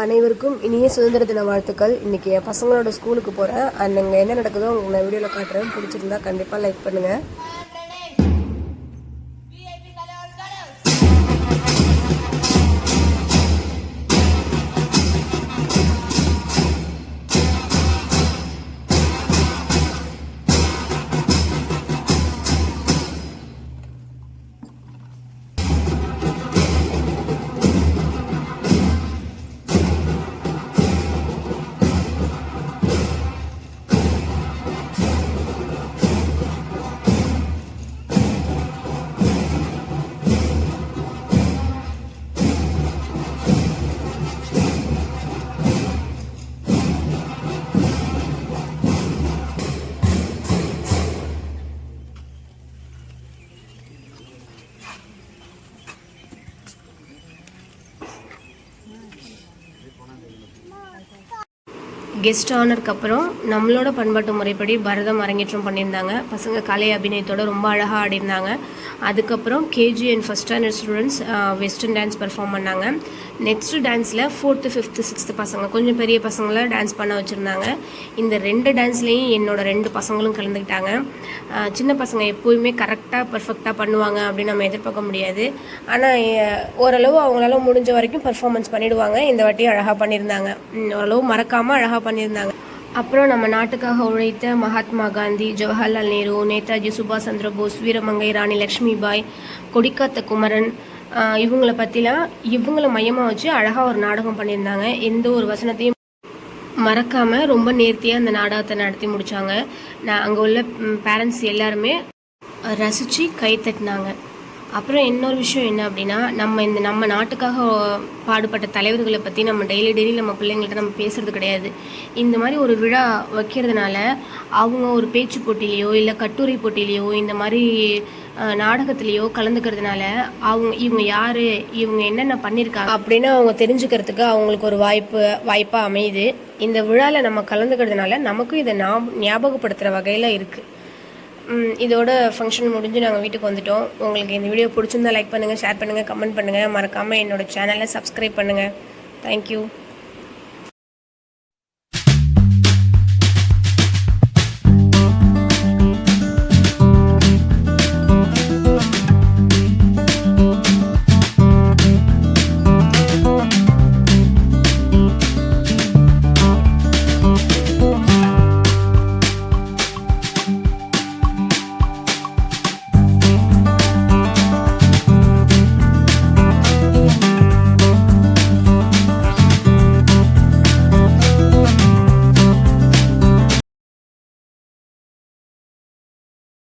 அனைவருக்கும் இனிய சுதந்திர தின வாழ்த்துக்கள். இன்றைக்கி என் பசங்களோட ஸ்கூலுக்கு போகிறேன். அங்கே என்ன நடக்குதோ உங்களுக்கு நான் வீடியோவில் காட்டுறேன். பிடிச்சிருந்தா கண்டிப்பாக லைக் பண்ணுங்கள். கெஸ்ட் ஆனருக்கு அப்புறம் நம்மளோட பண்பாட்டு முறைப்படி பரதம் அரங்கேற்றம் பண்ணியிருந்தாங்க. பசங்க கலை அபிநயத்தோடு ரொம்ப அழகாக ஆடிருந்தாங்க. அதுக்கப்புறம் KG and first standard students western dance perform பண்ணாங்க. நெக்ஸ்ட்டு டான்ஸில் 4th 5th 6th பசங்க கொஞ்சம் பெரிய பசங்களை டான்ஸ் பண்ண வச்சுருந்தாங்க. இந்த 2 டான்ஸ்லேயும் என்னோடய 2 பசங்களும் கலந்துக்கிட்டாங்க. சின்ன பசங்க எப்போயுமே கரெக்டாக பர்ஃபெக்டாக பண்ணுவாங்க அப்படின்னு நம்ம எதிர்பார்க்க முடியாது. ஆனால் ஓரளவு அவங்களால முடிஞ்ச வரைக்கும் பர்ஃபார்மன்ஸ் பண்ணிவிடுவாங்க. இந்த வாட்டி அழகாக பண்ணியிருந்தாங்க. ஓரளவு மறக்காமல் அழகாக பண்ணியிருந்தாங்க. அப்புறம் நம்ம நாட்டுக்காக உழைத்த மகாத்மா காந்தி, ஜவஹர்லால் நேரு, நேதாஜி சுபாஷ் சந்திர போஸ், வீரமங்கை ராணி லக்ஷ்மிபாய், கொடிக்காத்த குமரன், இவங்களை பற்றிலாம் இவங்களை மையமாக வச்சு அழகாக ஒரு நாடகம் பண்ணியிருந்தாங்க. எந்த ஒரு வசனத்தையும் மறக்காமல் ரொம்ப நேர்த்தியாக அந்த நாடகத்தை நடத்தி முடித்தாங்க. அங்கே உள்ள பேரண்ட்ஸ் எல்லாருமே ரசித்து கை தட்டினாங்க. அப்புறம் இன்னொரு விஷயம் என்ன அப்படின்னா, நம்ம நாட்டுக்காக பாடுபட்ட தலைவர்களை பற்றி நம்ம டெய்லி நம்ம பிள்ளைங்கள்ட்ட நம்ம பேசுகிறது கிடையாது. இந்த மாதிரி ஒரு விழா வைக்கிறதுனால அவங்க ஒரு பேச்சு போட்டியிலையோ இல்லை கட்டுரை போட்டியிலையோ இந்த மாதிரி நாடகத்துலேயோ கலந்துக்கிறதுனால இவங்க யார், இவங்க என்னென்ன பண்ணியிருக்காங்க அப்படின்னு அவங்க தெரிஞ்சுக்கிறதுக்கு அவங்களுக்கு ஒரு வாய்ப்பாக அமையுது. இந்த விழாவில் நம்ம கலந்துக்கிறதுனால நமக்கும் இதை ஞாபகப்படுத்துகிற வகையில் இருக்குது. இதோட ஃபங்க்ஷன் முடிஞ்சு நாங்கள் வீட்டுக்கு வந்துட்டோம். உங்களுக்கு இந்த வீடியோ பிடிச்சிருந்தா லைக் பண்ணுங்கள், ஷேர் பண்ணுங்கள், கமெண்ட் பண்ணுங்கள். மறக்காமல் என்னோடய சேனலை சப்ஸ்கிரைப் பண்ணுங்கள். தேங்க்யூ.